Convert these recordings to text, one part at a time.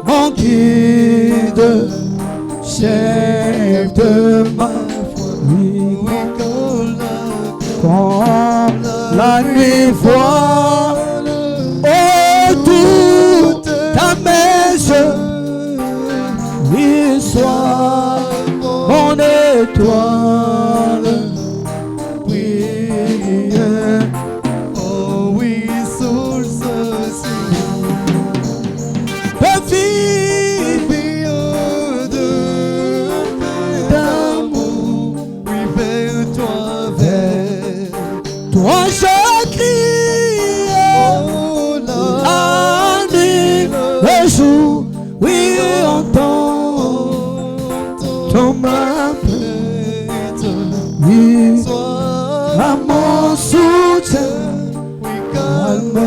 mon guide, chef de ma vie. Quand la nuit voile, oh, toute ta maison, il soit mon étoile. Oh oui, source de vie, d'amour, oui, vers toi, toi je crie, oh, la nuit, le jour, oui, entends ton m'appelle, oui, à mon soutien, oui, calme,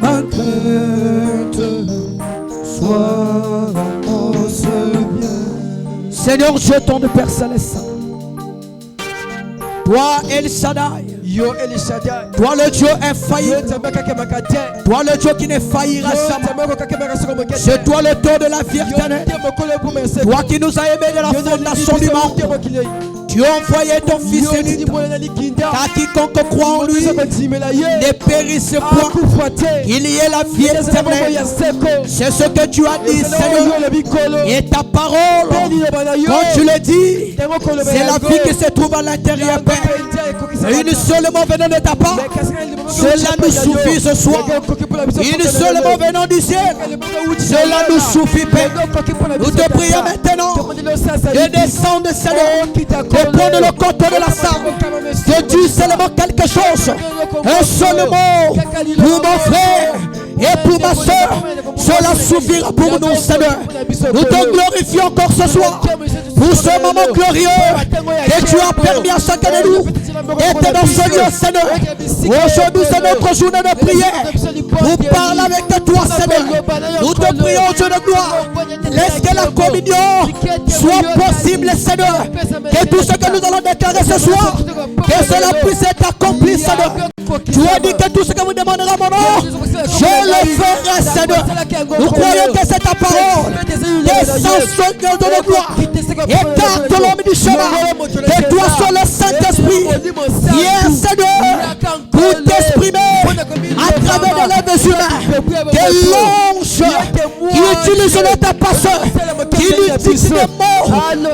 ma crainte, sois mon seul bien. Seigneur, je t'en de Père Céleste. Toi, El Shaddai. Yo El Shaddai. Toi le Dieu infaillible. Toi le Dieu qui ne faillira jamais. C'est toi le Dieu de la vie éternelle. Toi qui nous as aimés de la fondation du monde. Tu as envoyé ton Fils unique, car quiconque croit en lui ne périsse point. Il y a la vie éternelle. C'est ce que tu as dit, Seigneur. Et ta parole, quand tu le dis, c'est la vie qui se trouve à l'intérieur, Père. Une seule mot venant de ta part, cela nous suffit ce soir. Une seule mot venant du ciel, cela nous suffit, Père. Nous te prions maintenant de descendre, Seigneur, de prendre le côté de la salle, de dire seulement quelque chose. Un seul mot pour mon frère et pour ma soeur, cela suffira pour nous, Seigneur. Nous te glorifions encore ce soir pour ce moment glorieux que tu as permis à chacun de nous d'être dans ce lieu, Seigneur. Aujourd'hui, c'est notre journée de prière pour parler avec toi, Seigneur. Nous te prions, Dieu de gloire. Laisse que la communion soit possible, Seigneur. Que tout ce que nous allons déclarer ce soir, que cela puisse être accompli, Seigneur. Tu as dit que tout ce que vous demanderez à mon nom, je le ferai, Seigneur. Nous croyons que c'est ta parole. Descends, Seigneur de la gloire. Écarte l'homme du chemin. Que toi sois le Saint-Esprit. Viens, Seigneur, pour t'exprimer à travers les lèvres humains. Que l'ange qui utilise notre passeur, qui lui dit des mots,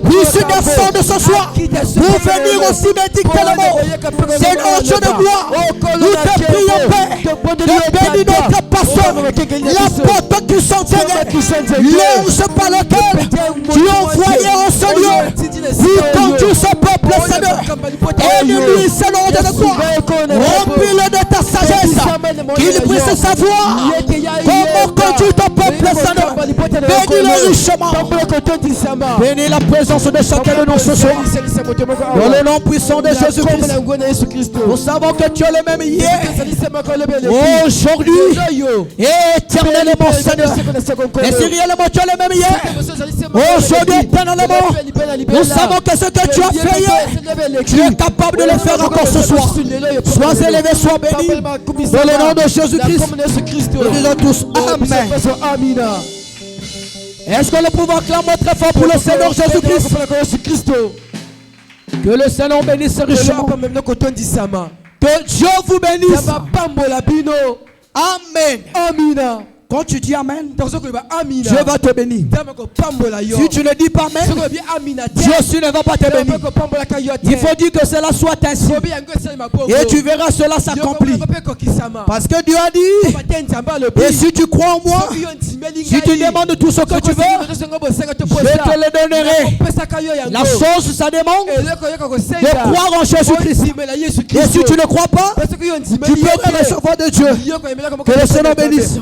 puisse descendre ce soir pour venir aussi médicter le mot. Seigneur, Dieu de gloire, nous te prions, Père, de bénir notre pasteur, la porte qui s'enterrait, l'ange par lequel tu envoyais en ce lieu pour conduire ce peuple, Seigneur. Et lui, Seigneur de gloire, remplis-le de ta sagesse, qu'il puisse savoir comment conduire ton peuple, Seigneur. Bénis-le richement. Bénis la présence de chacun de nous ce soir. Dans le nom puissant de Jésus-Christ. Nous savons que tu es le même hier, aujourd'hui et éternellement, Seigneur. Et si réellement tu es le même hier, aujourd'hui éternellement, nous savons que ce que tu as fait hier, tu es capable de le faire encore ce soir. Sois élevé, sois béni. Dans le nom de Jésus-Christ, nous disons tous Amen. Est-ce que le pouvoir clame très fort pour le Seigneur Jésus-Christ? Que le Seigneur bénisse richement. Que Dieu vous bénisse. Amen. Quand tu dis Amen, Dieu va te bénir. Si tu ne dis pas Amen, Dieu aussi ne va pas te bénir. Il faut dire que cela soit ainsi. Et tu verras cela s'accomplir. Parce que Dieu a dit, et si tu crois en moi, si tu demandes tout ce que tu veux, je te le donnerai. La chose, ça demande de croire en Jésus-Christ. Et si tu ne crois pas, tu peux recevoir de Dieu. Que le Seigneur bénisse.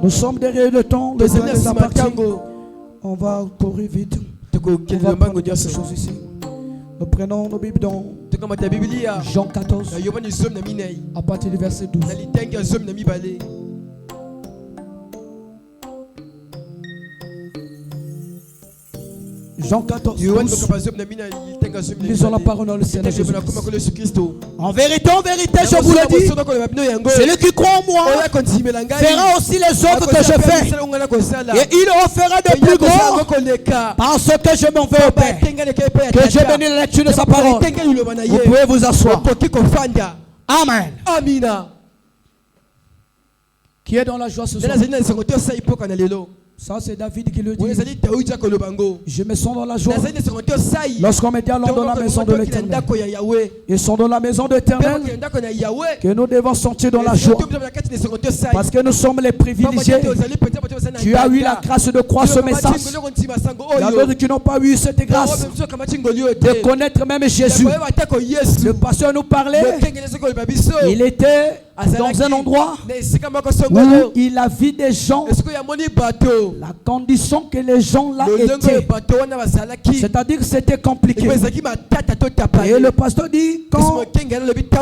Nous sommes derrière le temps, le temps est parti. On va courir vite. On va prendre des choses ici. Nous prenons nos Bibles dans Jean 14, à partir du verset 12. Jean 14, 12. Lisons la parole dans le Seigneur Jésus. En vérité, je vous le dis, celui qui croit en moi fera aussi les œuvres que je fais. Et il en fera de plus grands parce que je m'en vais au Père. Que Dieu bénisse la lecture de sa parole. Vous pouvez vous asseoir. Amen. Amina. Qui est dans la joie ce soir? Ça, c'est David qui le dit. Je me sens dans la joie lorsqu'on me dit allons dans la maison de l'Éternel. Ils sont dans la maison de l'Éternel que nous devons sortir dans la joie. Parce que nous sommes les privilégiés. Tu as eu la grâce de croire ce message. Il y a d'autres qui n'ont pas eu cette grâce de connaître même Jésus. Le pasteur nous parlait. Il était dans un endroit où il a vu des gens. La condition que les gens là étaient, c'est-à-dire que c'était compliqué. Et le pasteur dit, quand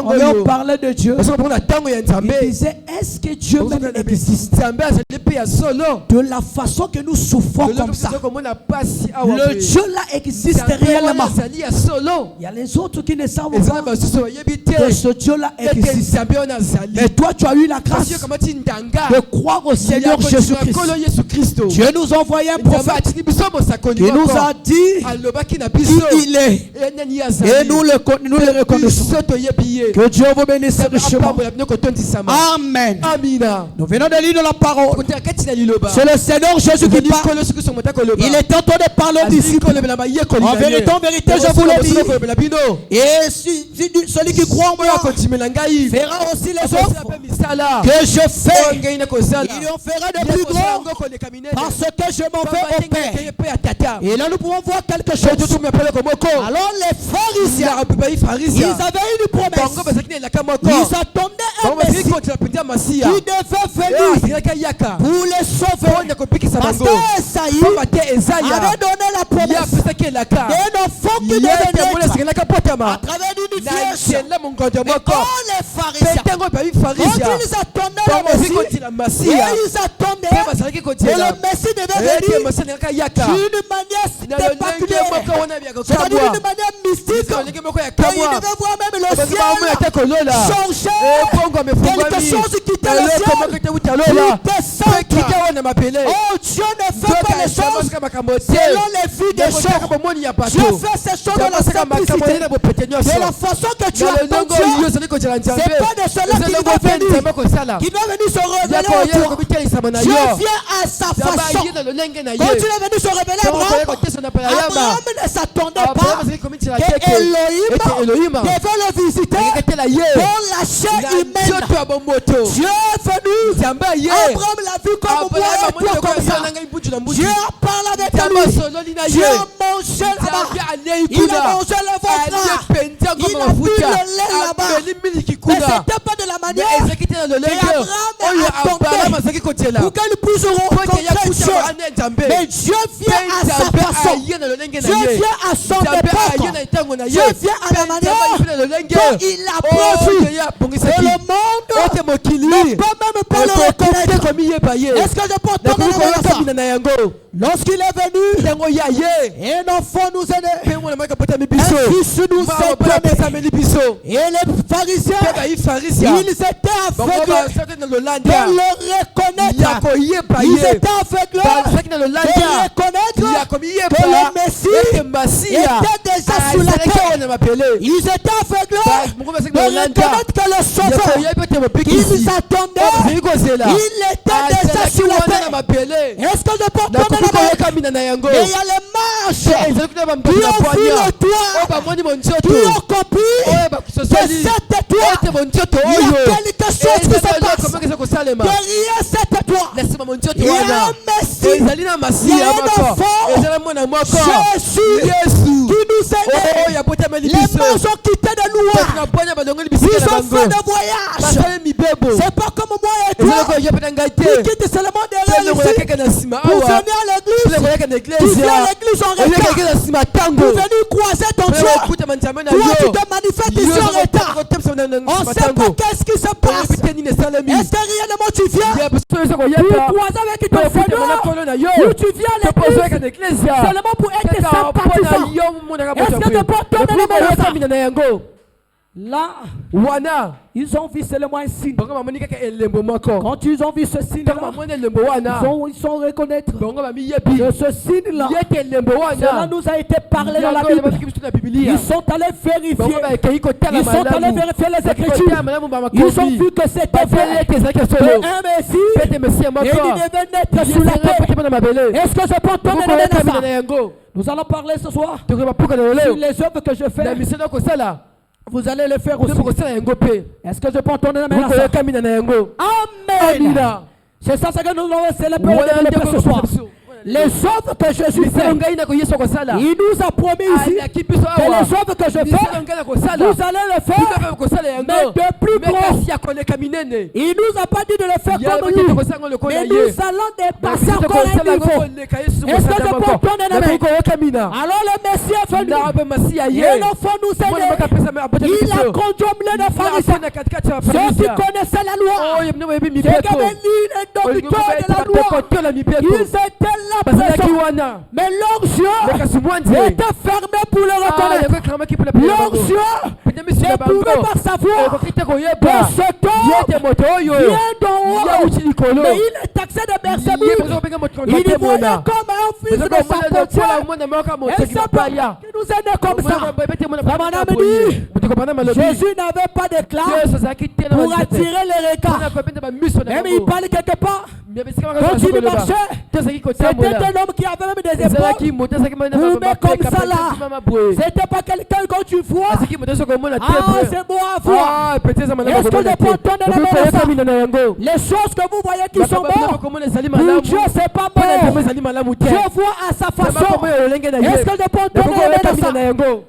on leur parlait de Dieu, il disait, est-ce que Dieu même existe? De la façon que nous souffrons comme ça, le Dieu là existe réellement. Il y a les autres qui ne savent pas que ce Dieu là existe. Mais toi tu as eu la grâce de croire au Seigneur Jésus-Christ. Dieu nous a envoyé un prophète qui nous a dit qui il est. Et nous le reconnaissons. Que Dieu vous bénisse richement. Amen. Nous venons de lire dans la parole. C'est le Seigneur Jésus qui parle. Il est en train de parler aux disciples. En vérité, je vous le dis. Et celui qui croit en moi verra aussi les œuvres que je fais. Il en fera de plus grands parce que je m'en vais au Père. Et là nous pouvons voir quelque chose. Alors les pharisiens, ils avaient une promesse. Ils attendaient un Messie qui devait venir pour les sauver. Parce que Esaïe avait donné la promesse d'un enfant qui devait naître à travers une vierge. Mais quand les pharisiens, quand ils attendaient le Messie, et ils attendaient que le Messie devait venir d'une manière particulière, c'est-à-dire d'une manière mystique, qu'il devait voir même le ciel changer, quelque chose quittait le ciel pour descendre. Oh, Dieu ne fait pas les choses selon les vues des choses. Dieu fait ces choses dans la simplicité. De la façon que tu attends Dieu, c'est pas de cela qu'il doit venir. Qui doit venir se révéler autour. Dieu vient à sa façon. Quand tu es venu se révéler à Abraham ne s'attendait pas que Elohim devait le visiter pour la chair humaine. Dieu est venu. Abraham l'a vu comme moi et toi comme ça. Dieu parle avec lui. Dieu a mangé là-bas. Il a mangé le ventre. Il a bu le lait là-bas. Mais ce n'était pas de la manière qu'Abraham attendait pour qu'elle puisse rencontrer Dieu. Mais Dieu vient à sa façon. Dieu vient à son époque. Dieu vient à la manière dont il a prévu. Et le monde ne peut même pas le reconnaître. Est-ce que je peux entendre ça? Lorsqu'il est venu, un enfant nous est né, un fils nous est donné. Et les pharisiens, ils étaient aveugles de le reconnaître. Ils étaient aveugles de reconnaître que le Messie était déjà sur la terre. Ils étaient aveugles de reconnaître que le Sauveur qu'ils attendaient, il était déjà sur la terre. Est-ce que je peux entendre? Mais il y a les marches qui ont vu le toit, qui ont compris que cette toit, il y a quelque chose qui se passe. Derrière cette toit, il y a un Messie, il y a un enfant, Jésus, qui nous aide. Les marches ont quitté de loin. Ils ont fait de voyage. C'est pas comme moi et toi qui quittent seulement derrière ici pour venir à l'église. Tu viens à l'église en retard pour venir croiser ton Dieu. Toi tu te manifestes ici en retard. On ne sait pas qu'est-ce qui se passe. Est-ce que réellement tu viens croiser avec ton Seigneur, où tu viens à l'église seulement pour être sympathisant. Est-ce que tu peux donner le là, ils ont vu seulement un signe. Quand ils ont vu ce signe-là, ils sont reconnaître que ce signe-là, cela nous a été parlé dans la Bible. Ils sont allés vérifier. Ils sont allés vérifier les Écritures. Ils ont vu que c'était vrai. Un Messie, et il devait naître sous la terre. Est-ce que je peux donner le ça? Nous allons parler ce soir sur les œuvres que je fais. Vous allez le faire aussi. Est-ce que je peux entendre la main? Amen. C'est ça que nous allons célébrer ce soir. Les œuvres que Jésus fait, il nous a promis ici que les œuvres que je fais, vous allez le faire, mais de plus gros. Il nous a pas dit de le faire comme lui, mais nous allons dépasser encore un niveau. Est-ce que je peux entendre la main? Alors le Messie est venu, et l'enfant nous aide. Il a conjoint les pharisiens, ceux qui connaissaient la loi, ceux qui avaient lu les docteurs de la loi. Ils étaient là. Mais leurs yeux étaient fermés pour le reconnaître. Leurs yeux ne pouvaient pas savoir que cet homme vient d'en haut. Mais il est taxé de Beelzébul. Il y voyait comme un fils de Satan. Et c'est pas qui nous est né comme ça. La madame dit, Jésus n'avait pas de classe pour attirer les regards. Même il parlait quelque part. Quand il marchait, c'était un homme qui avait même des épaules. Vous mettez comme ça là. C'était pas quelqu'un quand tu vois. Ah, c'est beau à voir. Est-ce que je peux entendre la main? Les choses que vous voyez qui sont bonnes, pour Dieu c'est pas bon. Dieu voit à sa façon. Est-ce que je peux entendre la main?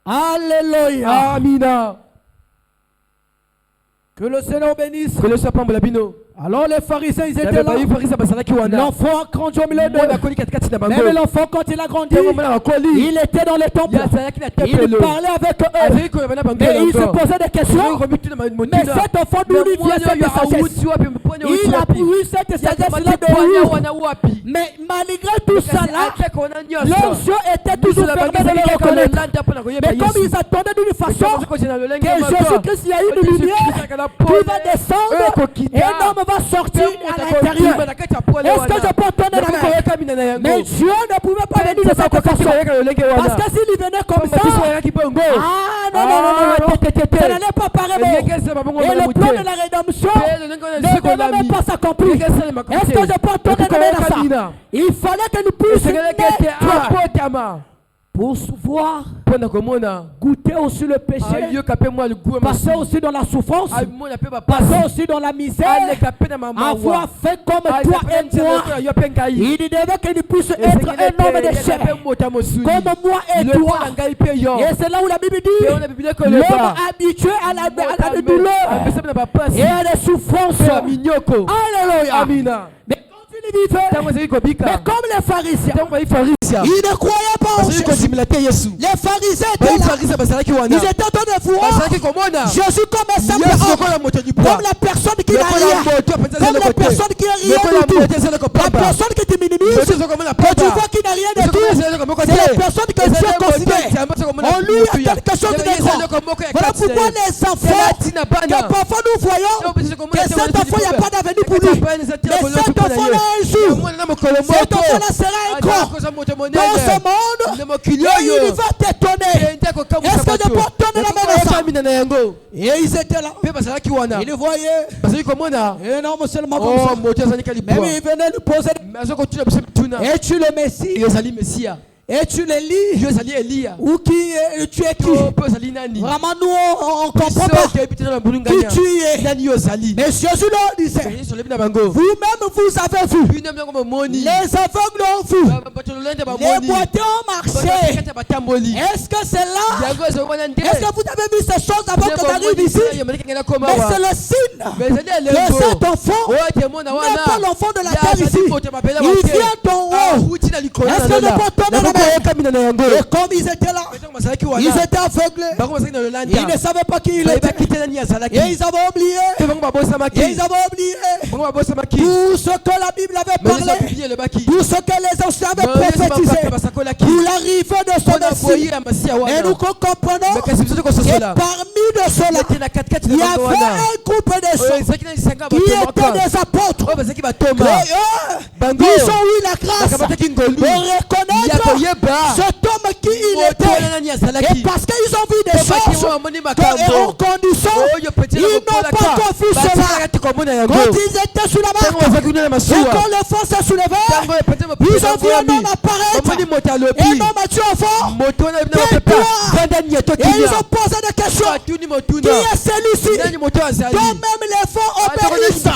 Alléluia. Amina. Que le Seigneur bénisse. Que le Seigneur bénisse. Alors les pharisiens ils étaient là. L'enfant a grandi au milieu d'eux. Même l'enfant quand il a grandi, il était dans les temples. Il parlait avec eux. Mais il se posait des questions. Mais cet enfant d'où lui vient cette sagesse? Il a eu cette sagesse-là de où? Mais malgré tout ça là, leurs yeux étaient toujours fermés de le reconnaître. Mais comme ils attendaient d'une façon que Jésus-Christ, il y a une lumière qui va descendre et un homme va sortir à l'intérieur. Est-ce que je peux donner la main? Mais Dieu ne pouvait pas venir de cette façon. Parce que s'il venait comme ça, ah non, ça n'allait pas paraître. Et le plan de la rédemption ne devait même pas s'accomplir. Est-ce que je peux donner la main? Il fallait que nous puissions pour voir, goûter aussi le péché, passer aussi dans la souffrance, passer aussi dans la misère, avoir fait comme toi et moi. Il devait que nous puissions être un homme de chair, comme moi et toi. Et c'est là où la Bible dit, l'homme habitué à la douleur et à la souffrance. Alléluia. Mais comme les pharisiens, ils ne croyaient pas en Jésus. Les pharisiens étaient là. Ils étaient en train de voir Jésus comme un simple homme, comme la personne qui n'a rien, comme la personne qui n'a rien du tout, la personne qui te minimise, que tu vois qui n'a rien du tout. C'est la personne que Dieu considère. En lui, il y a quelque chose de grand. Voilà pourquoi les enfants, que parfois nous voyons que cet enfant, il n'y a pas d'avenir pour lui. Mais cet enfant-là, un jour, cet enfant-là sera un grand dans ce monde et il va t'étonner. Est-ce que je peux donner la main à ça? Et ils étaient là. Ils le voyaient. Et non, seulement comme ça. Même ils venaient nous poser. Es-tu le Messie? Et tu les lis. Ou qui tu es qui? Vraiment nous on comprend pas qui tu es. Mais Jésus leur disait, vous-même vous avez vu. Les aveugles ont vu. Les boiteux ont marché. Est-ce que c'est là? Est-ce que vous avez vu ces choses avant que j'arrive ici? Mais c'est le signe que cet enfant n'est pas l'enfant de la terre ici. Il vient d'en haut. Est-ce que je peux tomber dans la mer? Et comme ils étaient là, ils étaient aveuglés. Ils ne savaient pas qui il était. Et ils avaient oublié. Et ils avaient oublié tout ce que la Bible avait parlé, tout ce que les anciens avaient prophétisé pour l'arrivée de son Messie. Et nous comprenons que parmi de cela, il y avait un groupe de gens qui étaient des apôtres. Ils ont eu la grâce de reconnaître cet homme qui il était. Et parce qu'ils ont vu des choses et en condition, ils n'ont pas encore vu cela. Quand ils étaient sous la barque, et quand le fond s'est soulevé, ils ont vu un homme apparaître. Et un homme a tué au fond. Et ils ont posé des questions. Qui est celui-ci dont même les fonds obéissent?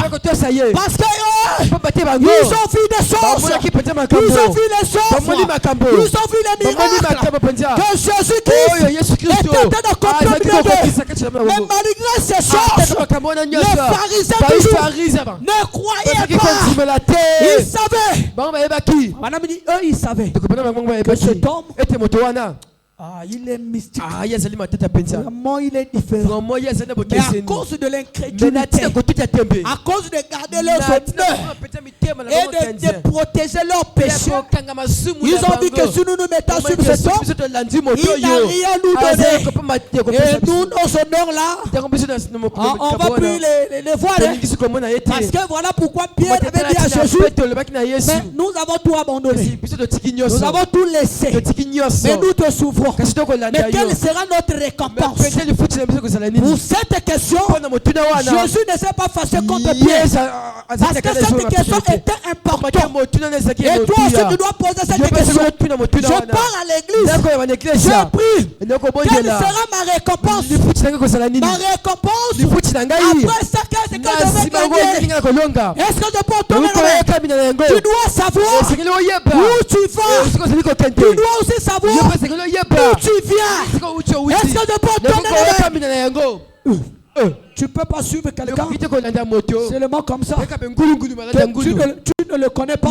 Parce qu'ils ont vu des choses. Ils ont vu les choses. Ils ont vu les miracles que Jésus-Christ était en train d'accomplir. Mais malgré ces choses, les pharisiens ne croyaient pas. Ils savaient. Madame dit, eux ils savaient que cet homme, il est mystique. Vraiment, il est différent. Mais à cause de l'incrédulité, à cause de garder leurs honneurs et de protéger leurs péchés, ils ont dit que si nous nous mettons sur cet homme, il n'a rien à nous donner. Et nous, nos honneurs là, on va plus les voir. Parce que voilà pourquoi Pierre avait dit à Jésus, mais nous avons tout abandonné. Nous avons tout laissé. Mais nous te souffrons. Mais quelle sera notre récompense? Pour cette question, Jésus ne s'est pas fâché contre Pierre. Parce que cette question était importante. Et toi aussi tu dois poser cette question. Je pars à l'église. Je prie. Quelle sera ma récompense? Ma récompense après ça, qu'est-ce que je vais gagner? Est-ce que je peux tourner le? Tu dois savoir où tu vas. Tu dois aussi savoir où tu viens. Est-ce que je peux tourner le? Tu peux pas suivre quelqu'un seulement comme ça. Tu ne le connais pas.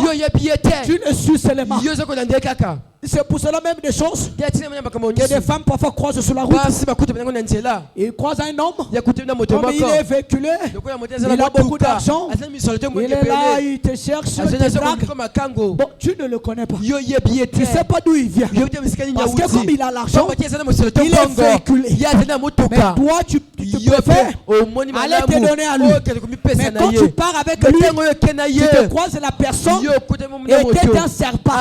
Tu le suis seulement. C'est pour cela même des choses que des femmes parfois croisent sur la route. Ils croisent un homme, comme il est véhiculé, il a beaucoup d'argent, il est là, il te cherche, il te drague. Bon, tu ne le connais pas. Tu ne sais pas d'où il vient. Parce que comme il a l'argent, il est véhiculé. Mais toi, tu préfères aller te donner à lui. Mais quand tu pars avec lui, tu te croises la personne était un serpent.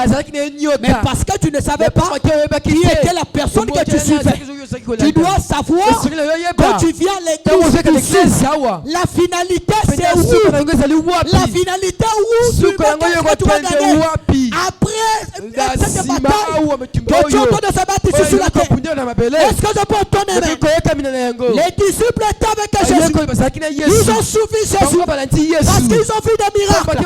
Mais parce que tu ne savais pas qui était la personne que tu suivais, tu dois savoir quand tu viens à l'église, la finalité c'est où? La finalité où tu vas gagner après cette bataille que tu entends de se battre ici sur la terre. Est-ce que je peux entendre? Les disciples étaient avec Jésus. Ils ont suivi Jésus parce qu'ils ont vu des miracles.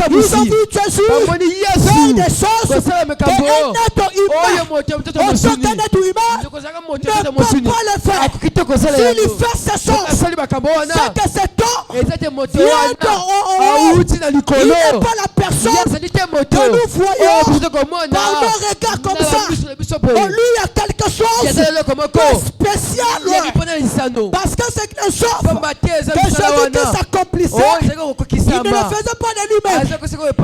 Ils ont vu Jésus faire des choses qu'un être humain, autant qu'un être humain ne peut pas le faire. S'il fait ces choses, c'est que cet homme vient d'en haut. Il n'est pas la personne que nous voyons par nos regards comme ça. En lui, il y a quelque chose de spécial. Parce que c'est quelque chose que Jésus s'accomplissait. Il ne le faisait pas de lui-même.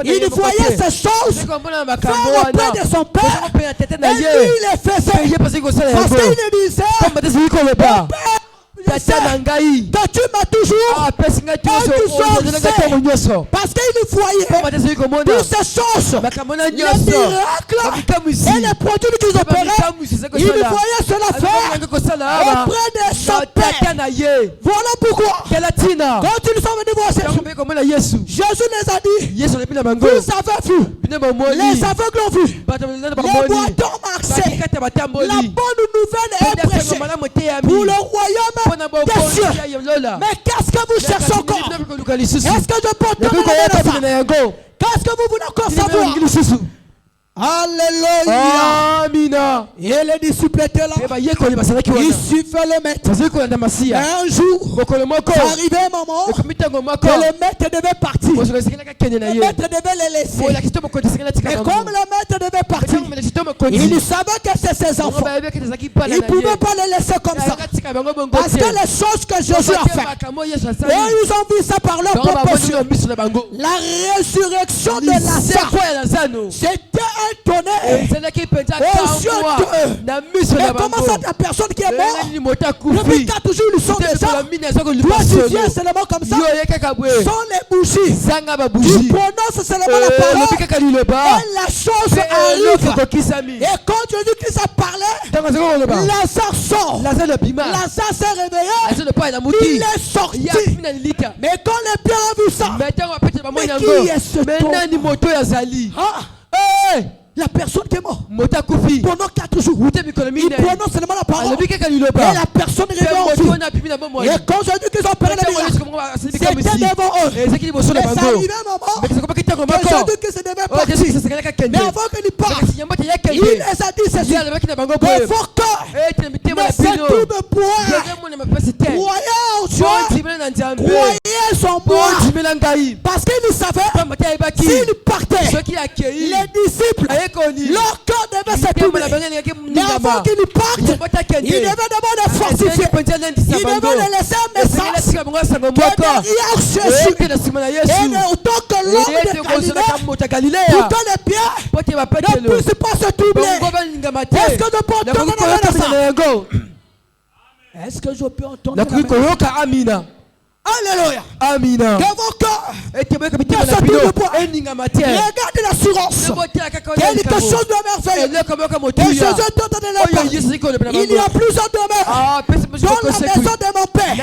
Il voyait ces choses faire auprès de son père. Et lui, il les faisait. Parce qu'il disait, mon père, que tu m'as toujours exaucé. Parce qu'il voyait toutes ces choses, les miracles et les produits qu'ils opéraient. Il voyait cela faire auprès de son père. Voilà pourquoi quand ils sont venus voir Jésus les a dit, vous avez vu, les aveugles ont vu, les boitons marchaient, la bonne nouvelle est prêchée pour le royaume des cieux. Mais qu'est-ce que vous cherchez encore? Est-ce que je peux donner la fin? Qu'est-ce que vous voulez encore savoir? Alléluia. Amina. Et les disciples étaient là. Ils suivaient le maître. Mais un jour, ça arrivait un moment que le maître devait partir. Le maître devait les laisser. Et comme le maître devait partir, il savait que c'est ses enfants. Il ne pouvait pas les laisser comme ça. Parce que les choses que Jésus a faites, et ils ont vu ça par leur propre yeux. La résurrection de Lazare, c'était un tonnerre aux yeux d'eux. Mais comment ça, la personne qui est morte, depuis 4 jours, ils sont déjà. Toi, tu viens seulement comme ça, sans les bougies. Tu prononces seulement la parole, et la chose arrive. Et quand Jésus-Christ a parlé, Lazare sort. Lazare s'est réveillé. Il est sorti. Mais quand les pères ont vu ça, mais qui est ce la personne qui est morte pendant 4 jours, il prononce seulement la parole et la personne réveille en vie. Et quand Jésus qu'ils ont parlé, c'était devant eux. Mais ça arrivait un moment que Jésus qui se devait partir. Mais avant qu'il parte, il les a dit ceci: de vos cœurs ne s'étournent point. Croyez en Dieu, croyez en moi. Parce qu'il savait s'il partait, les disciples, leur cœur devait s'étourner. Mais avant qu'ils partent, il devait d'abord les fortifier. Il devait les laisser un message que derrière Jésus, et autant que l'homme de Galilée, pourtant les pierres ne puissent pas se troubler. Est-ce que je peux entendre ça? Est-ce que je peux entendre Amina? Alléluia. Amina. Que vos cœurs ne se trouvent point. Regarde l'assurance. Quelque chose de merveilleux. Que Jésus est en train de leur parler. Il y a plusieurs demeures dans la maison de mon Père.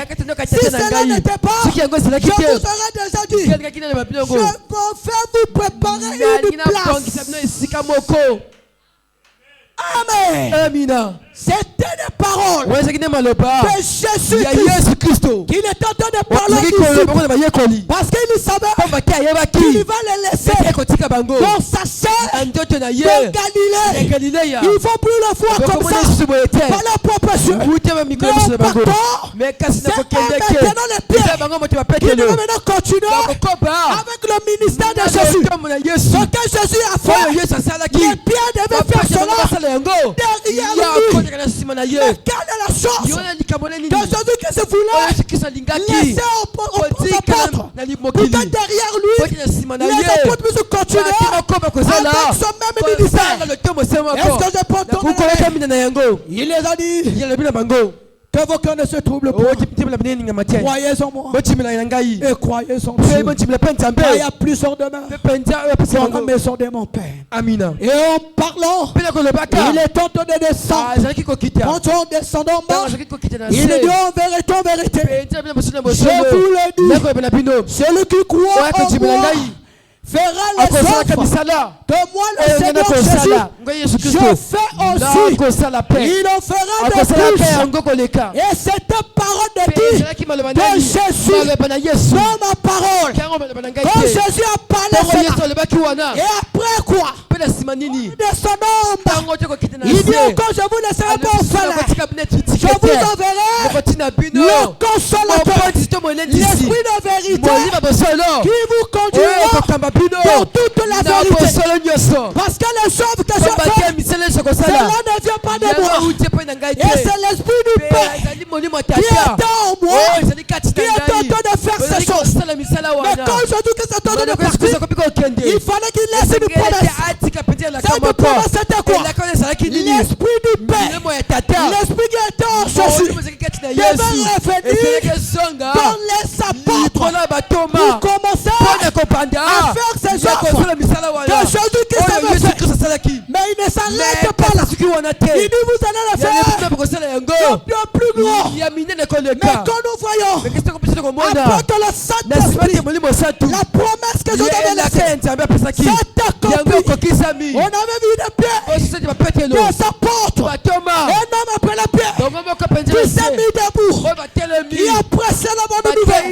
Si cela n'était pas, je vous aurais déjà dit, je vais faire vous préparer une place. Amen. Amina. C'était des paroles de Jésus-Christ qu'il était en train de parler ici. Parce qu'il savait qu'il va les laisser dans sa chair de Galilée. Ils ne vont plus le voir comme ça par leur propre yeux. Mais partons, c'est maintenant les pierres qui devaient maintenant continuer avec le ministère de Jésus. Ce que Jésus a fait, les pierres devaient faire cela derrière lui. Mais quelle est la chose que Jésus qui se voulait laisser aux apôtres? Peut-être derrière lui, les apôtres puissent continuer avec ce même ministère. Est-ce que je peux entendre? Il les a dit que vos cœurs ne se troublent pas. Croyez en moi et croyez en Dieu. Il y a plusieurs demeures dans la maison de mon Père. Amina. Et en parlant, il est en train de descendre. Quand on descend en bas, il dit en vérité, je vous le dis, celui qui croit en moi fera les œuvres que moi le Seigneur Jésus je fais aussi. Il en fera de plus. Et cette parole de qui? De Jésus dans ma parole. Quand Jésus a parlé cela, et après quoi? Descendons en bas. Il dit encore, je vous laisserai pas au salaire. Je vous enverrai le consolateur, l'esprit de vérité qui vous conduira dans toute la vérité. Parce que les œuvres que je fais, cela ne vient pas de moi. Et c'est l'esprit du Père qui est en moi, qui est en train de faire ces choses. Mais quand je dis que c'est en train de partir, il fallait qu'il laisse une promesse. Cette promesse c'était quoi? L'esprit du Père, l'esprit qui était en Jésus, devait revenir dans les apôtres pour commencer à faire ces œuvres que Jésus qui savait faire. Mais il ne s'arrête pas là. Il dit vous allez le faire bien plus grand. Mais quand nous voyons après que le Saint-Esprit, la promesse que je devais laisser, c'est accompli. On avait vu des pierres de sa porte. Un homme après la pierre qui s'est mis debout, qui a pressé la bonne nouvelle.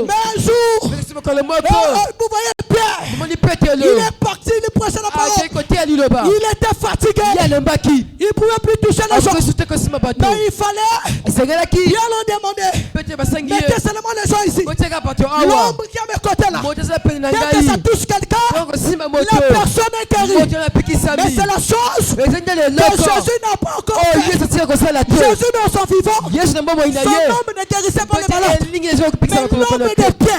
Mais un jour, vous voyez Pierre, il est parti, il prêchait la parole. Il était fatigué. Il ne pouvait plus toucher les gens. Mais il fallait bien leur demander. Mettez seulement les gens ici. L'ombre qui est à mes côtés là. Dès que ça touche quelqu'un, la personne est guérie. Mais c'est la chose que Jésus n'a pas encore fait. Jésus dans son vivant, son homme ne guérissait pas les malades. Mais l'homme des pieds a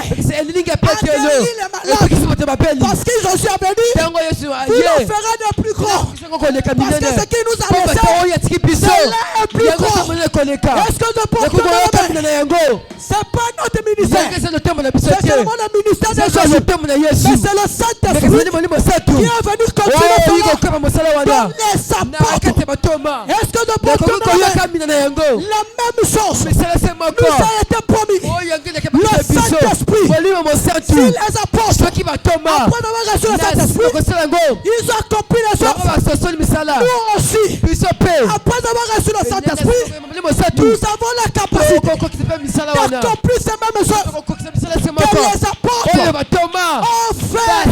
guéri les malades. Parce que Jésus a béni, vous le ferez de plus grand. Parce que ce qui nous a laissé, c'est le plus grand. Est-ce que je peux te demander? C'est pas notre ministère. C'est seulement le ministère de Jésus. Mais c'est le Saint-Esprit qui est venu continuer dans les apôtres. Est-ce que je peux te demander? La même chose nous a été promis. Le Saint-Esprit, si les apôtres, après avoir reçu le Saint-Esprit, ils ont accompli les œuvres. Nous aussi, après avoir reçu le Saint-Esprit, nous avons la capacité d'accomplir ces mêmes œuvres que les apôtres ont fait.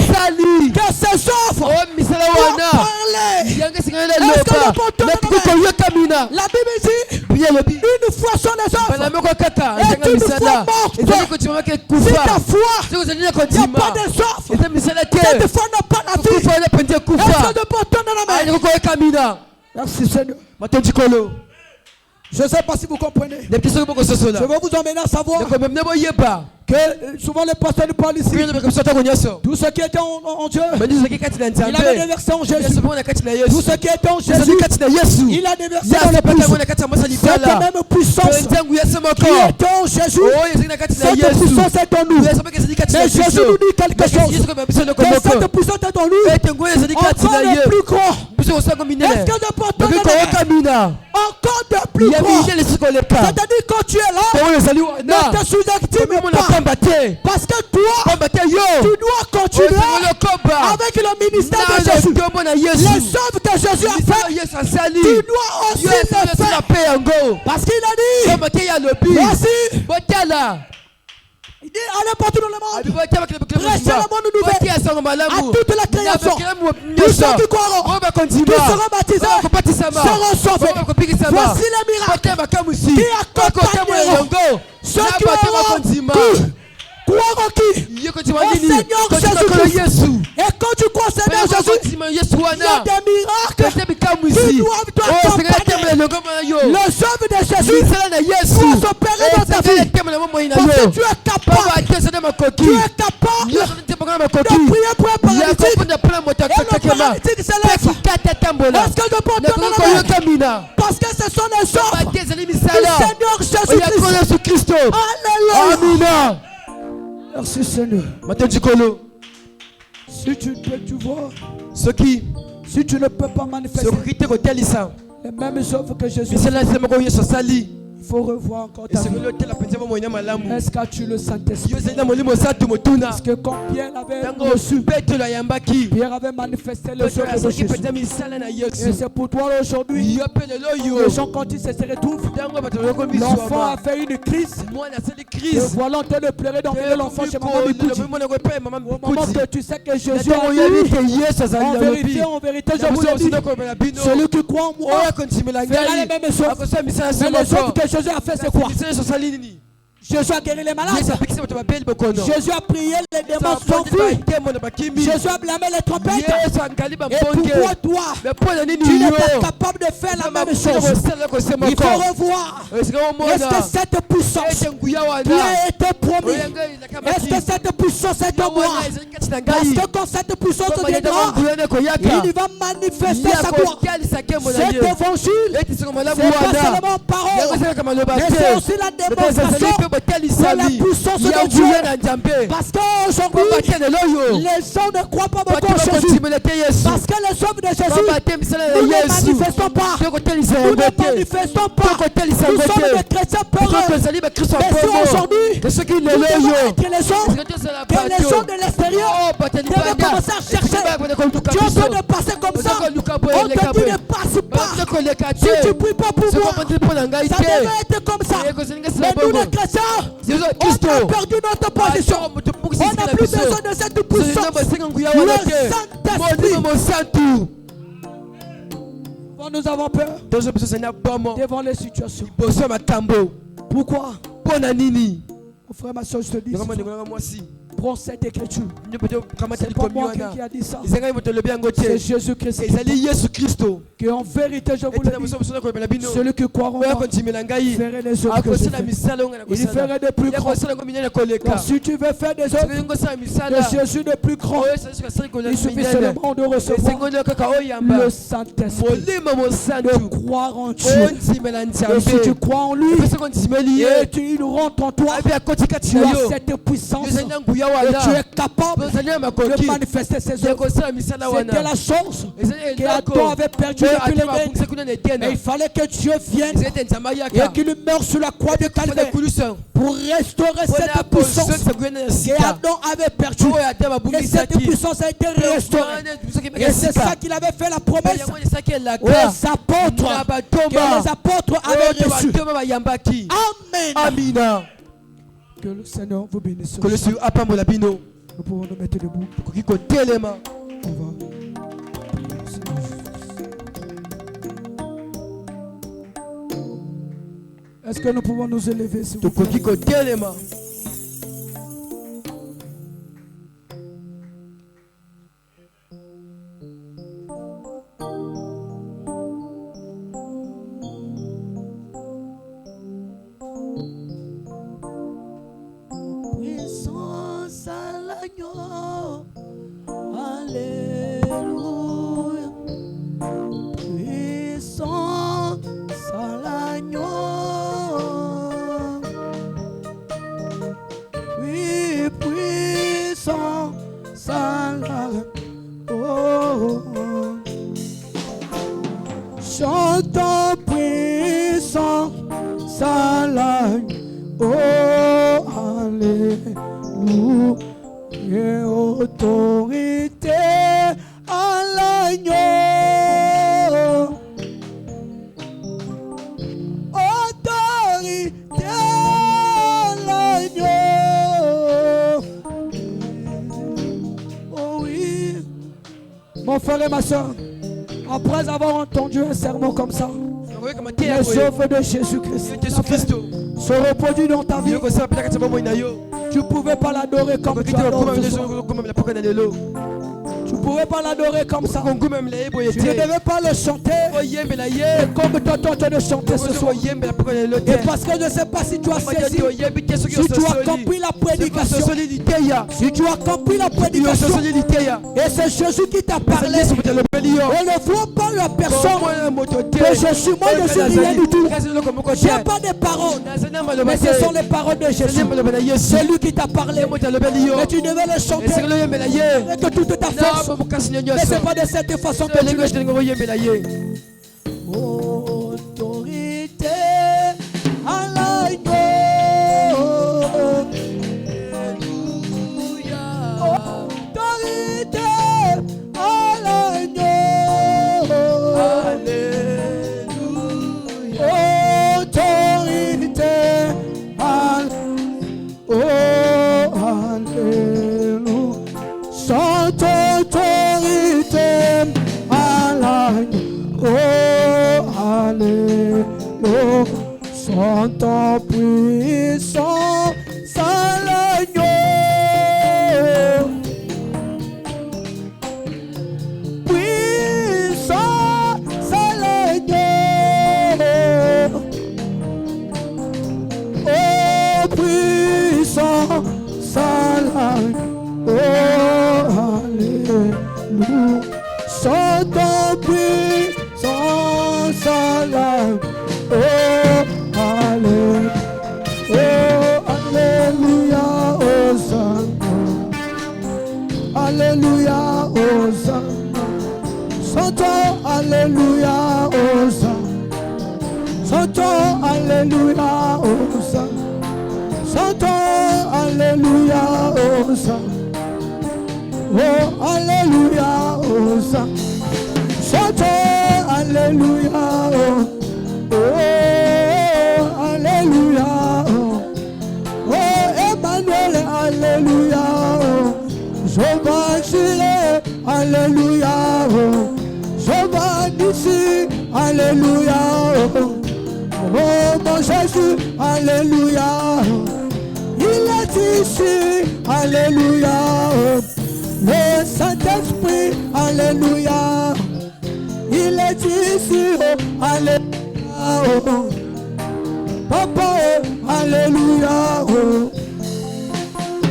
Que ces œuvres ont parlé. Est-ce que nous portons la Bible dit, une foi sont les œuvres et une foi morte. Si ta foi, il n'y a pas des œuvres, cette foi n'a pas la vie. Est-ce que nous portons la main? Merci Seigneur. Je ne sais pas si vous comprenez. Je vais vous emmener à savoir que souvent les pasteurs nous parlent ici. Tout ce qui était en Dieu, il avait déversé en Jésus. Tout ce qui était en Jésus, il a déversé dans le puissance. Cette même puissance qui est en Jésus, cette puissance est en nous. Mais Jésus nous dit quelque chose. Que cette puissance est en nous, encore de plus grand. Est-ce que je peux entendre encore de plus grand? C'est-à-dire quand tu es là, ne te sous-estime pas. Parce que toi, tu dois continuer avec le ministère de Jésus. Les œuvres que Jésus a fait, tu dois aussi les faire. Parce qu'il a dit, voici, il dit, allez partout dans le monde, prêchez la bonne nouvelle à toute la création. Tous ceux qui croiront, qui seront baptisés, seront sauvés. Voici les miracles qui accompagneront ceux qui auront croire qui? Au Seigneur Jésus-Christ. Et quand tu crois au Seigneur Jésus, il y a des miracles qui doivent t'accompagner. Les œuvres de Jésus doivent s'opérer dans ta vie. Parce que tu es capable de prier pour un paralytique. Et le paralytique s'élève. Parce que je porte ton nom. Parce que ce sont les œuvres du Seigneur Jésus-Christ. Alléluia. Merci Seigneur. Si tu vois, si tu ne peux pas manifester les mêmes œuvres que Jésus, il faut revoir encore ta vie. Est-ce que tu le Saint-Esprit? Parce que quand Pierre avait reçu, Pierre avait manifesté les œuvres de Jésus. Et c'est pour toi aujourd'hui. Les gens quand ils se retrouvent, l'enfant a fait une crise. Et voilà, on te le pleurer d'envoyer l'enfant chez maman Bikoudi. Au moment que tu sais que Jésus a eu, en vérité, je vous le dis, celui qui croit en moi fera les mêmes choses. Mais les œuvres que Jésus a fait, c'est quoi? Jésus a guéri les malades. Jésus a prié les démons sans fui. Jésus a blâmé les trompettes. Et pourquoi toi, tu n'es pas capable de faire la même chose? Il faut revoir. Est-ce que cette puissance qui a été promise, est-ce que cette puissance est en moi? Parce que quand cette puissance viendra, il va manifester sa gloire. Cet évangile, c'est pas seulement parole, mais c'est aussi la démonstration de la puissance de Dieu. Parce qu'aujourd'hui, les gens ne croient pas beaucoup en Jésus. Parce que les œuvres de Jésus, nous ne manifestons pas. Nous ne manifestons pas. Nous sommes des chrétiens peureux. Mais si aujourd'hui, nous devons être les gens, que les gens de l'extérieur devaient commencer à chercher. Tu es en train de passer comme ça. On te dit ne passe pas. Si tu ne pries pas pour moi, ça devait être comme ça. Mais nous les chrétiens, on a perdu notre position. On n'a plus besoin de cette puissance. Le Saint-Esprit Quand nous avons peur devant les situations. Pourquoi? Mon frère, ma soeur, je te dis, prends cette écriture. C'est pas moi qui a dit ça. C'est Jésus-Christ. Que en vérité, je vous le dis, celui qui croit en moi ferait les œuvres que je fais. Il ferait de plus grands. Donc, si tu veux faire des œuvres de Jésus de plus grand, il suffit seulement de recevoir le Saint-Esprit, de croire en Dieu. Et si tu crois en lui et il rentre en toi, tu as cette puissance et tu es capable de manifester ses œuvres. C'était la chose qu'Adam avait perdu depuis l'Éden. Mais il fallait que Dieu vienne et qu'il meure sur la croix de Calvaire pour restaurer cette puissance qu'Adam avait perdue. Et cette puissance a été restaurée. Et c'est ça qu'il avait fait la promesse aux apôtres, que les apôtres avaient reçu. Amen. Amina. Que le Seigneur vous bénisse. Que le Seigneur apambola bino. Nous pouvons nous mettre debout. Kiko telema. On va. Est-ce que nous pouvons nous élever s'il vous plaît? Kiko telema. Puissance à l'agneau. Alléluia. Puissance à l'agneau. Oui, puissance à l'agneau. Oh. Chantons puissance à l'agneau. Oh, alléluia, et autorité à l'agneau. Autorité à l'agneau. Oh oui. Mon frère et ma soeur, après avoir entendu un sermon comme ça, les œuvres de Jésus-Christ se reproduit dans ta vie. Tu ne pouvais pas l'adorer comme tu adores ce soir. Tu ne pouvais pas l'adorer comme ça. Tu ne devais pas le chanter comme tu es en train de chanter ce soir. Et parce que je ne sais pas si tu as saisi, si tu as compris la prédication, si tu as compris la prédication, et c'est Jésus qui t'a parlé, et ne vois pas la personne que je suis. Moi, je ne suis rien du tout. Je n'ai pas de paroles, mais ce sont les paroles de Jésus. C'est lui qui t'a parlé, mais tu devais le chanter avec toute ta force. Mais ce n'est pas de cette façon que tu veux. Autorité à l'agneau. Autorité à l'agneau. Autorité à l'agneau. Oh, alléluia. Sainte autorité à l'agneau. Oh, alléluia. Sainte puissance à l'agneau. Puissance à l'agneau. Oh, puissance à l'agneau. Oh, alléluia. Sainte puissance à l'agneau. Oh, alléluia. Oh, alléluia. Hosanna. Alléluia. Hosanna. Sainte, alléluia. Hosanna. Sainte, alléluia. Hosanna. Sainte, alléluia. Hosanna. Oh, alléluia, oh, ça. Chante, alléluia, oh, oh, alléluia, oh, oh, Emmanuel, alléluia, oh, Jehovah Jireh, alléluia, oh, Jéhovah Nissi, alléluia. Oh mon Jésus, alléluia. Il est ici, alléluia. Le Saint-Esprit, alléluia. Il est ici, oh, alléluia. Oh. Papa, oh, alléluia. Oh.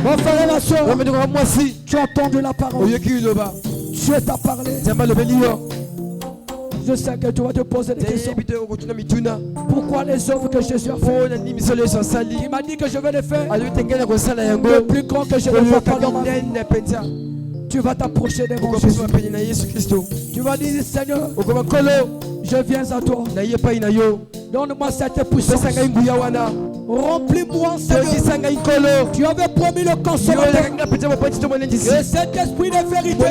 Mon frère et ma soeur, tu as entendu la parole. Dieu t'a parlé. Je sais que tu vas te poser des questions. Pourquoi les œuvres que Jésus a fait? Il m'a dit que je vais les faire. Le plus grand que je ne vois pas dans ma vie. Tu vas t'approcher devant Jésus. Tu vas dire, Seigneur, je viens à toi. Donne-moi cette puissance. Remplis-moi, Seigneur. Tu avais promis le consolateur. Et cet esprit de vérité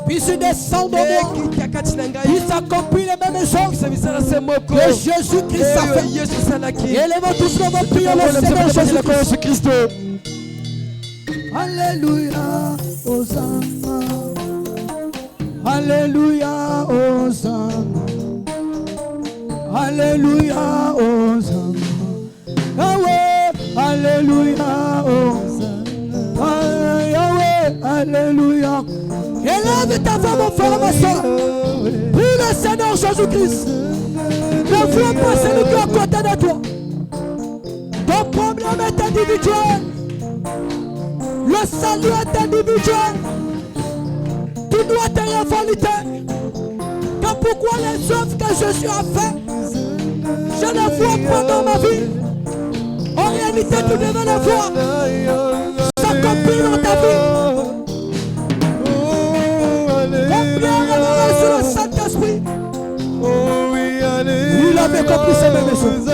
puisse descendre en moi. Il s'accomplit les mêmes choses que Jésus-Christ a fait. Élevons tous nos prières au Seigneur Jésus-Christ. Alléluia, Hosanna. Alléluia, Hosanna. Alléluia, Hosanna. Yahweh, alléluia, Hosanna. Yahweh, alléluia. Élève ta voix, mon frère, ma soeur. Prie le Seigneur Jésus-Christ. Ne vois pas celui qui est à côté de toi. Ton problème est individuel. Le salut est individuel. Tu dois te révolter. Car pourquoi les œuvres que Jésus a fait, je ne vois pas dans ma vie. En réalité, tu devais le voir. S'accomplir dans ta vie. Ton prière est sur le Saint-Esprit. Il avait compris ces mêmes choses.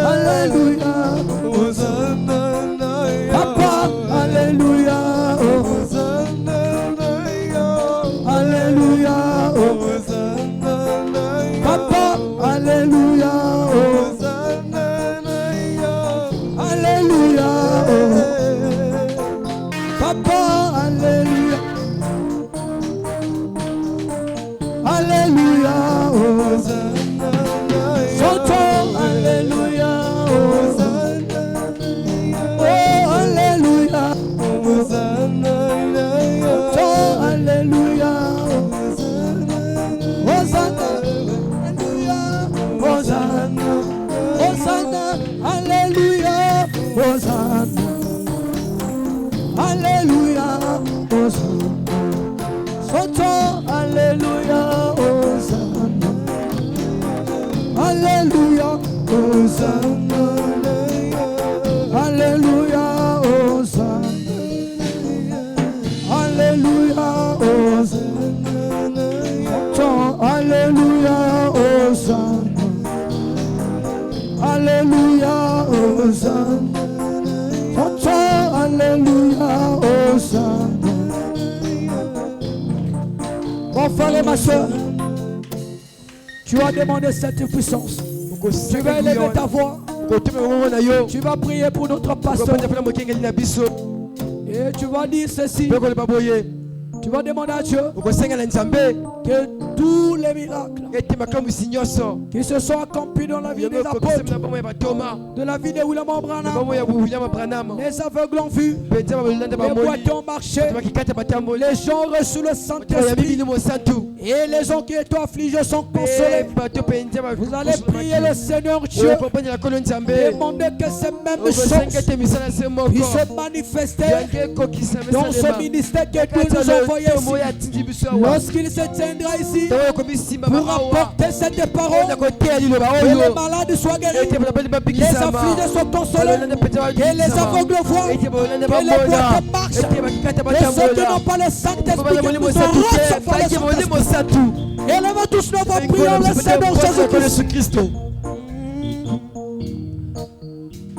Alléluia. Papa, alléluia. Alléluia. Papa, alléluia. Alléluia. Papa, alléluia. Alléluia. Chantons, alléluia. Alléluia, Hosanna. Chantons, alléluia, Hosanna. Alléluia, Hosanna. Alléluia, Hosanna. Alléluia, Hosanna. Chantons, alléluia, Hosanna. Alléluia, Hosanna. Alléluia, Hosanna. Mon frère et ma soeur, tu as demandé cette puissance. Tu vas élever ta voix. Tu vas prier pour notre pasteur. Et tu vas dire ceci. Tu vas demander à Dieu que tous les miracles qui se sont accomplis dans la vie des apôtres, de la vie de William Branham, les aveugles ont vu, les boiteux ont marché, les gens ont reçu le Saint-Esprit et les gens qui étaient affligés sont consolés. Vous allez prier le Seigneur Dieu, demander que ces mêmes choses puissent se manifester dans ce ministère que Dieu nous a envoyé ici. Lorsqu'il se tiendra ici pour apporter cette parole, que les malades soient guéris, les affligés soient consolés, que les aveugles voient, que les boiteux marchent, et ceux qui n'ont pas le Saint-Esprit, que nous serons par le Saint-Esprit. Élevons tous nos voix, prions le Seigneur Jésus-Christ.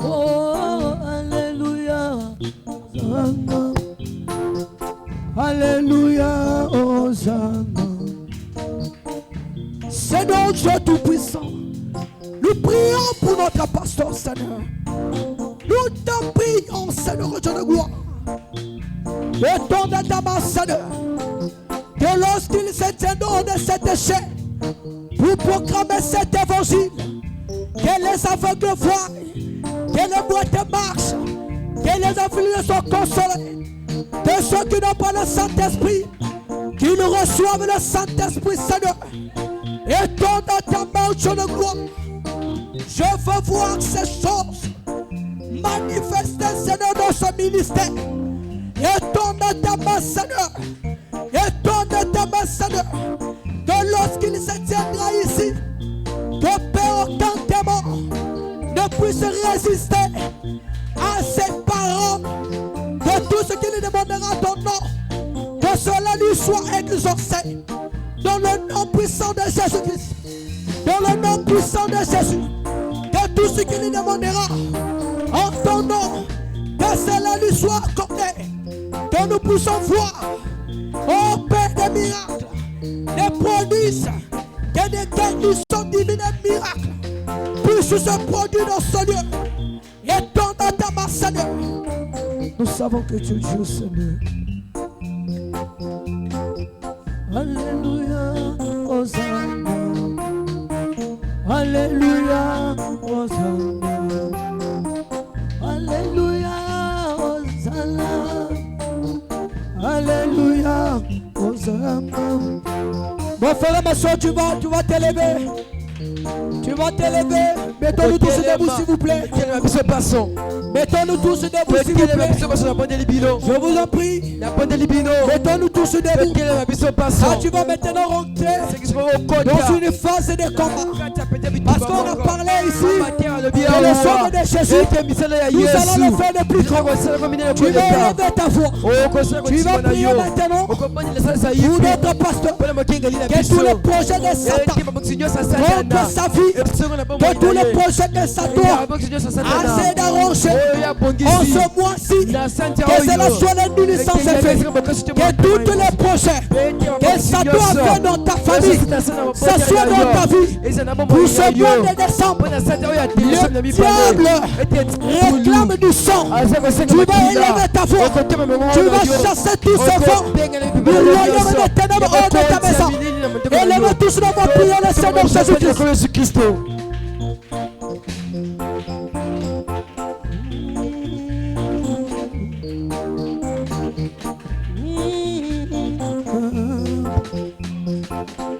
Oh, alléluia. Alléluia, Hosanna. Seigneur Dieu Tout-Puissant, nous prions pour notre pasteur, Seigneur. Nous te prions, Seigneur Dieu de gloire. Étends ta main, Seigneur. que lorsqu'ils se tiendront de cette chaîne pour proclamer cet évangile, que les aveugles voient, que les boîtes marchent, que les affligés soient consolés, que ceux qui n'ont pas le Saint-Esprit, qu'ils reçoivent le Saint-Esprit, Seigneur, et ton dans ta main, Dieu de gloire. Je veux voir ces choses manifester, Seigneur, dans ce ministère. Et ton dans ta main, Seigneur, et ton dans ta main, Seigneur, que lorsqu'il se tiendra ici, que Père, aucun démon ne puisse résister à ses paroles, que tout ce qu'il demandera à ton nom, que cela lui soit exaucé, dans le nom puissant de Jésus-Christ, dans le nom puissant de Jésus, que tout ce qu'il demandera en ton nom, que cela lui soit accordé, que nous puissions voir, oh Père, des miracles, des prodiges, que des guérisons divines et miracles puissent se produire dans ce lieu. Et dans ta main, Seigneur, nous savons que tu joues, Seigneur. Alléluia, Hosanna. Alléluia, Hosanna. Alléluia, Hosanna. Alléluia, Hosanna. Mon frère et ma soeur, tu vas t'élever. Tu vas t'élever. Mettons-nous tous debout, s'il vous plaît. Mettons-nous tous debout, s'il vous plaît. Je vous en prie. Mettons-nous tous debout. Là, tu vas maintenant rentrer dans une phase de combat. Parce qu'on a parlé ici de l'essor de Jésus. Nous allons le faire de plus grand. Tu vas élever ta voix. Tu vas prier maintenant pour notre pasteur. Que tous les projets de Satan contre sa vie, que tous les projets de Satan essaient d'arranger en ce mois-ci, que cela soit l'indulgence effet, que tous les projets que Satan a fait dans ta famille, ça soit dans ta vie, pour ce mois de décembre, le diable réclame du sang. Tu vas élever ta voix, tu vas chasser tous ces vents du royaume des ténèbres hors de ta maison. Élevez tous nos voix, prions le Seigneur Jésus-Christ.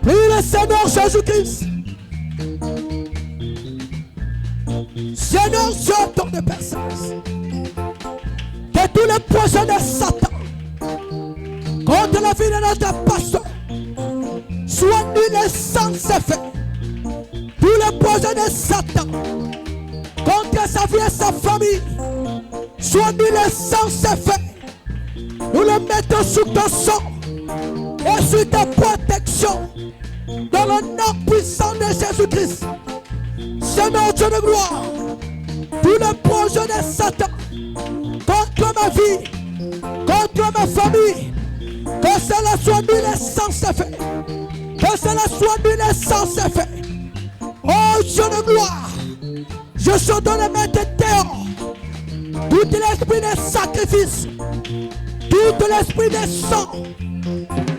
Prie le Seigneur Jésus-Christ. Seigneur Dieu, ton de personnes, que tous les projets de Satan contre la vie de notre pasteur soient nuls et sans effet. Tous les projets de Satan contre sa vie et sa famille soient nuls et sans effet. Nous le mettons sous ton sang et sous ta protection dans le nom puissant de Jésus-Christ. Seigneur Dieu de gloire, tous les projets de Satan contre ma vie, contre ma famille, que cela soit nul et sans effet. Que cela soit nul et sans effet. Oh Dieu de gloire, je suis dans les mains de dehors tout l'esprit de sacrifice, tout l'esprit de sang,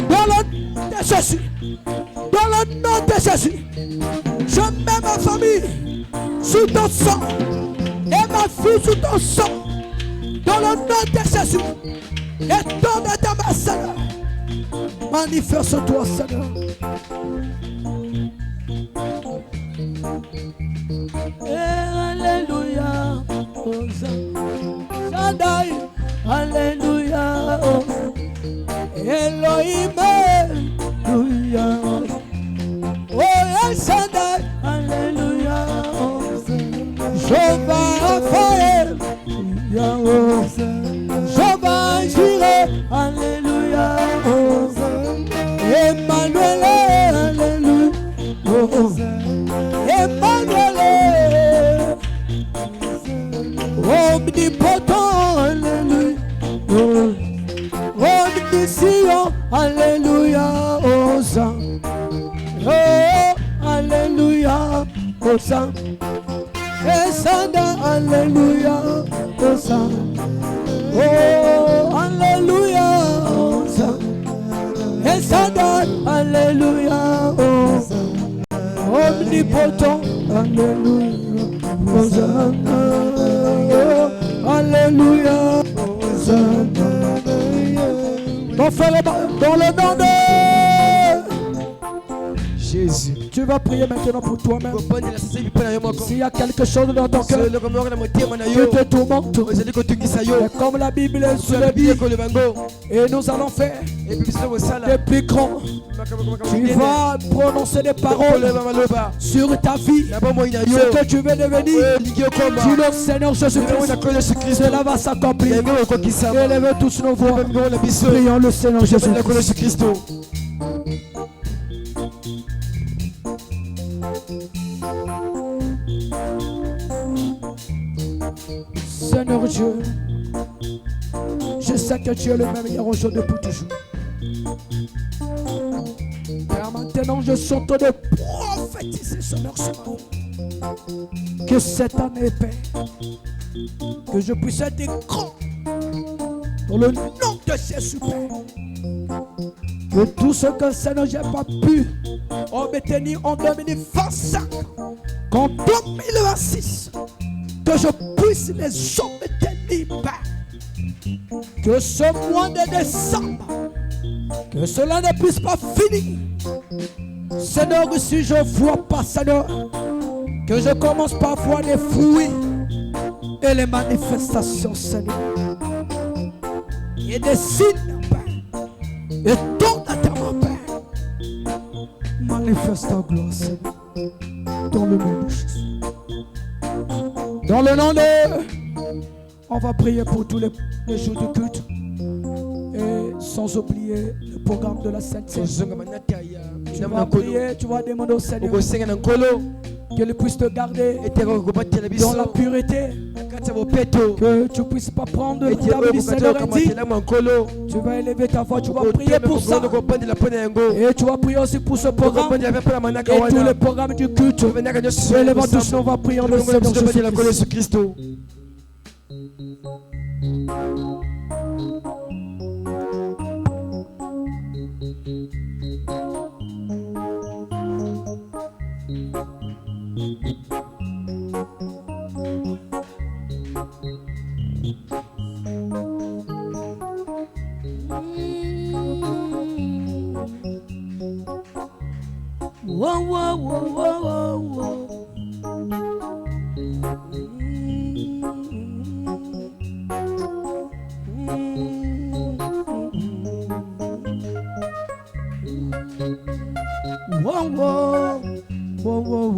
dans le nom de Jésus, dans le nom de Jésus. Je mets ma famille sous ton sang et ma fille sous ton sang, dans le nom de Jésus. Et ton de ta main, Seigneur, manifeste-toi, Seigneur. Alléluia, Shaddai, Alléluia, Elohim, Alléluia, oh Shaddai, Alléluia, Jehovah Raphaël, Jehovah Jireh, Alléluia, Emmanuel, Alléluia, Emmanuel, omnipotent, Alléluia, omniscient, Alléluia, Hosanna, oh, Alléluia, Hosanna, Hosanna, Alléluia, Hosanna, oh, Alléluia, Hosanna, Hosanna. omnipotent. Alléluia, Hosanna, Alléluia, Hosanna. Mon frère, dans le nom de Jésus. Tu vas prier maintenant pour toi-même. S'il y a quelque chose dans ton cœur qui te tourmente, mais comme la Bible le dit, et nous allons faire des plus grands, tu vas prononcer des paroles sur ta vie, ce que tu veux devenir. Dis le Seigneur Jésus-Christ, cela va s'accomplir. Élevez tous nos voix, prions le Seigneur Jésus-Christ. Seigneur Dieu, je sais que tu es le même hier, aujourd'hui, pour toujours. Car maintenant, je suis en train de prophétiser, Seigneur, ce matin. Que cette année, Père, que je puisse être grand dans le nom de Jésus, Père. Que tout ce que, Seigneur, j'ai pas pu obtenir en 2025, qu'en 2026, que je puisse les obtenir, Père. Que ce mois de décembre, que cela ne puisse pas finir. Seigneur, si je ne vois pas, Seigneur, que je commence par voir les fruits et les manifestations, Seigneur. Et des signes, Père. Et ton attente, Père. Manifeste ta gloire, Seigneur. Dans le nom de Jésus. Dans le nom de... On va prier pour tous les jours de culte. Et sans oublier le programme de la Sainte Seine. Tu vas prier, tu vas demander au Seigneur qu'il puisse te garder dans la pureté. Que tu ne puisses pas prendre le ministère dit. Tu vas élever ta voix, tu vas prier pour ça. Et tu vas prier aussi pour ce programme. Et tous les programmes du culte. Élevons tous, on va prier le Seigneur Jésus-Christ. Whoa, whoa, whoa, whoa, whoa. Whoa, whoa, whoa, whoa,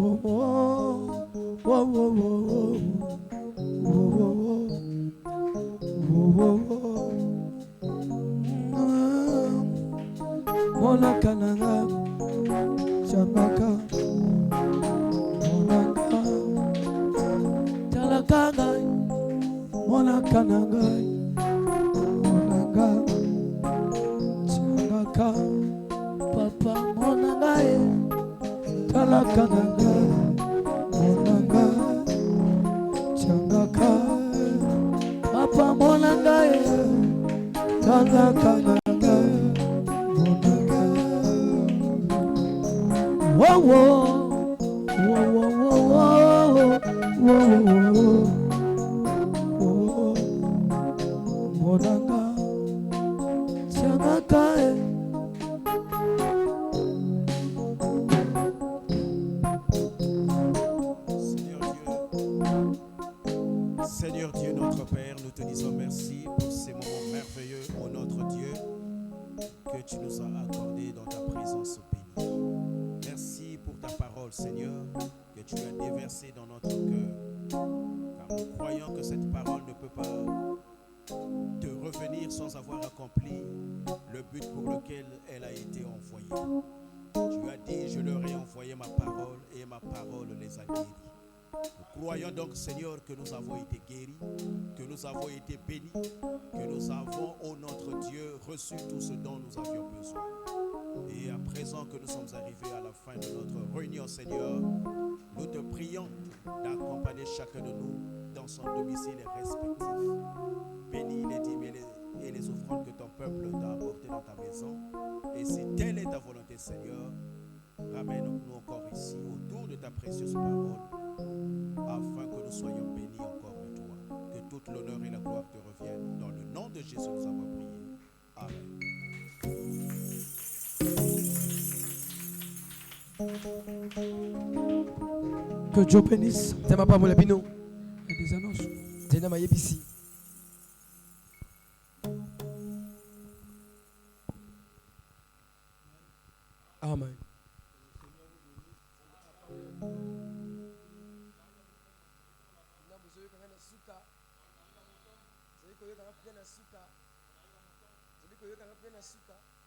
whoa, whoa, whoa, whoa, whoa, Mona kananga, chamaka, monanga, talakanga, mona kananga, monanga, chamaka, papa monanga, talakanga, monanga, chamaka, papa monanga, talakanga. Whoa, whoa, whoa, whoa, whoa, whoa, whoa, Monanga, Tiamaka. Seigneur Dieu, notre Père, nous te disons merci pour ces moments merveilleux, ô notre Dieu, que tu nous as accordés dans ta présence bénie. Merci pour ta parole, Seigneur, que tu as déversée dans notre cœur. Car nous croyons que cette parole ne peut pas te revenir sans avoir accompli le but pour lequel elle a été envoyée. Tu as dit, je leur ai envoyé ma parole et ma parole les a guéris. Nous croyons donc, Seigneur, que nous avons été guéris, que nous avons été bénis, que nous avons, ô notre Dieu, reçu tout ce dont nous avions besoin. Et à présent que nous sommes arrivés à la fin de notre réunion, Seigneur, nous te prions d'accompagner chacun de nous dans son domicile respectif. Bénis les dîmes et les offrandes que ton peuple t'a apportées dans ta maison. Et si telle est ta volonté, Seigneur, Ramène-nous encore ici, autour de ta précieuse parole, afin que nous soyons bénis encore de toi. Que toute l'honneur et la gloire te reviennent. Dans le nom de Jésus, nous avons prié. Amen. Que Dieu bénisse. Tema pa mola bino. Il y a des annonces. Zena ma yebisi. Amen. Suka.